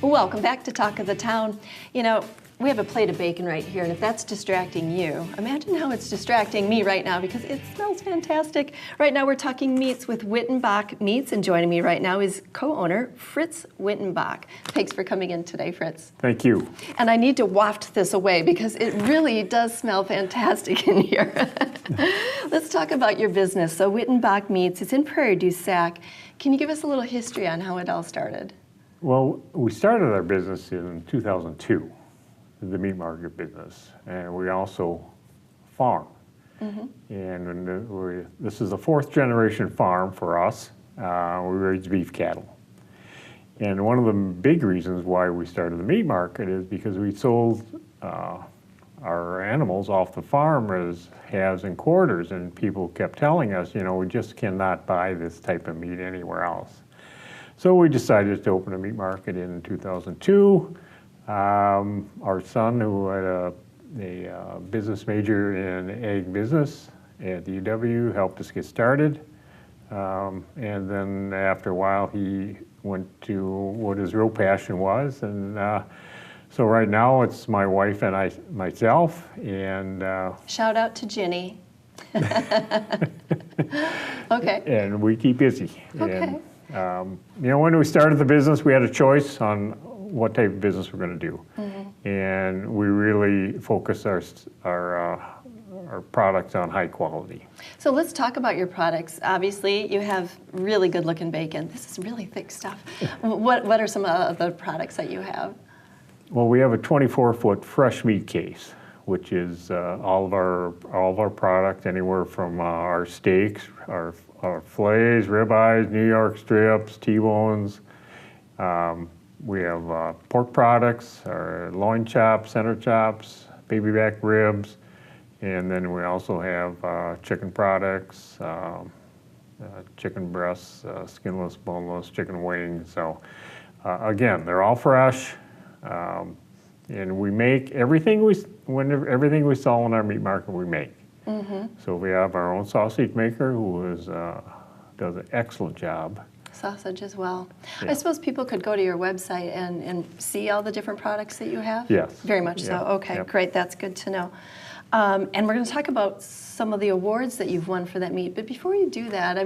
Welcome back to Talk of the Town. You know, we have a plate of bacon right here, and if that's distracting you, imagine how it's distracting me right now because it smells fantastic. Right now we're talking meats with Wyttenbach Meats, and joining me right now is co-owner Fritz Wyttenbach. Thanks for coming in today, Fritz. Thank you. And I need to waft this away because it really does smell fantastic in here. Let's talk about your business. So Wyttenbach Meats, it's in Prairie du Sac. Can you give us a little history on how it all started? Well, we started our business in 2002, the meat market business, and we also farm. And this is a fourth generation farm for us. We raise beef cattle. And one of the big reasons why we started the meat market is because we sold our animals off the farm as halves and quarters, and people kept telling us, you know, we just cannot buy this type of meat anywhere else. So we decided to open a meat market in 2002. Our son, who had a business major in ag business at the UW, helped us get started. And then after a while, he went to what his real passion was. And so right now, it's my wife and myself. And shout out to Ginny. Okay. And we keep busy. Okay. And, you know, when we started the business, we had a choice on what type of business we're going to do. And we really focus our products on high quality. So let's talk about your products. Obviously, you have really good looking bacon. This is really thick stuff. What are some of the products that you have? Well, we have a 24-foot fresh meat case, which is all of our product, anywhere from our steaks, our fillets, ribeyes, New York strips, T-bones. We have pork products, our loin chops, center chops, baby back ribs, and then we also have chicken products, chicken breasts, skinless, boneless, chicken wings. So again, they're all fresh, and we make everything we sell in our meat market. We make. So we have our own sausage maker who does an excellent job. Sausage as well. Yeah. I suppose people could go to your website and see all the different products that you have? Yes. Very much so. Okay, Yep. Great. That's good to know. And we're going to talk about some of the awards that you've won for that meat. But before you do that,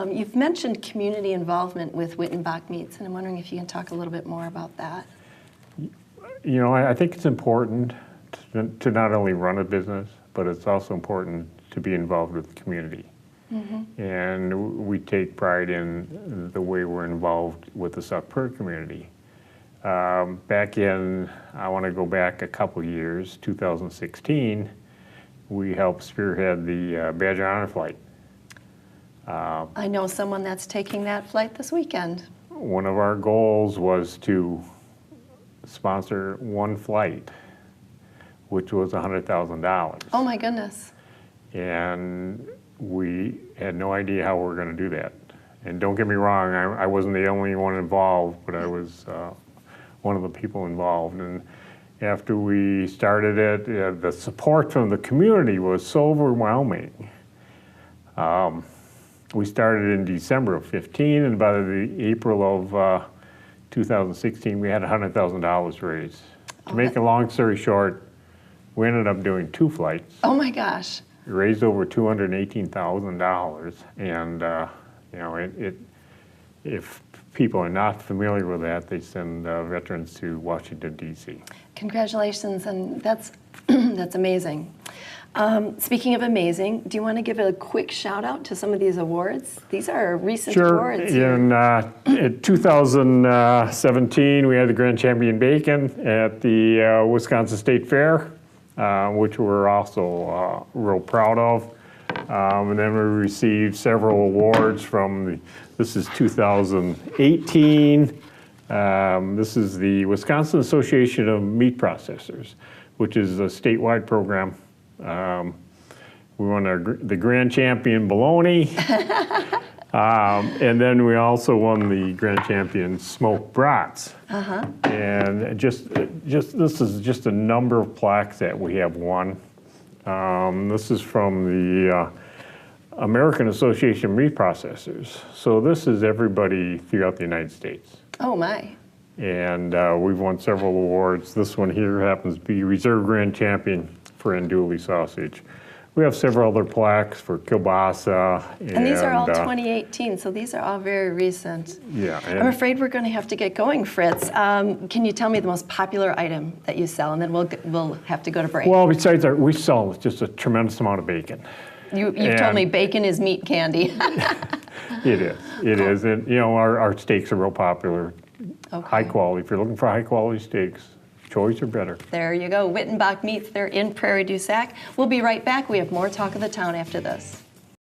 you've mentioned community involvement with Wyttenbach Meats, and I'm wondering if you can talk a little bit more about that. You know, I think it's important to not only run a business, but it's also important to be involved with the community. And we take pride in the way we're involved with the Sauk Prairie community. Back in, I want to go back a couple years, 2016, we helped spearhead the Badger Honor Flight. I know someone that's taking that flight this weekend. One of our goals was to sponsor one flight, which was $100,000. Oh my goodness. And we had no idea how we were going to do that. And don't get me wrong, I wasn't the only one involved, but I was one of the people involved. And after we started it, the support from the community was so overwhelming. We started in December of 15, and by the April of 2016, we had $100,000 raised. To make a long story short, we ended up doing 2 flights. Oh my gosh. We raised over $218,000, and you know, if people are not familiar with that, they send veterans to Washington, D.C. Congratulations, and that's that's amazing. Speaking of amazing, do you want to give a quick shout out to some of these awards? These are recent awards. Sure. In 2017, we had the Grand Champion Bacon at the Wisconsin State Fair, which we're also real proud of. And then we received several awards from this is 2018. This is the Wisconsin Association of Meat Processors, which is a statewide program. We won the Grand Champion Bologna, and then we also won the Grand Champion Smoked Brats. And just this is just a number of plaques that we have won. This is from the American Association of Meat Processors. So this is everybody throughout the United States. Oh my. And we've won several awards. This one here happens to be Reserve Grand Champion for andouille sausage. We have several other plaques for kielbasa. And these are all 2018, so these are all very recent. Yeah. I'm afraid we're going to have to get going, Fritz. Can you tell me the most popular item that you sell, and then we'll have to go to break. Well, besides we sell just a tremendous amount of bacon. You've told me bacon is meat candy. It is. It is. And, you know, our steaks are real popular. Okay. High quality. If you're looking for high quality steaks, choice or better. There you go. Wyttenbach Meats, they're in Prairie du Sac. We'll be right back. We have more Talk of the Town after this.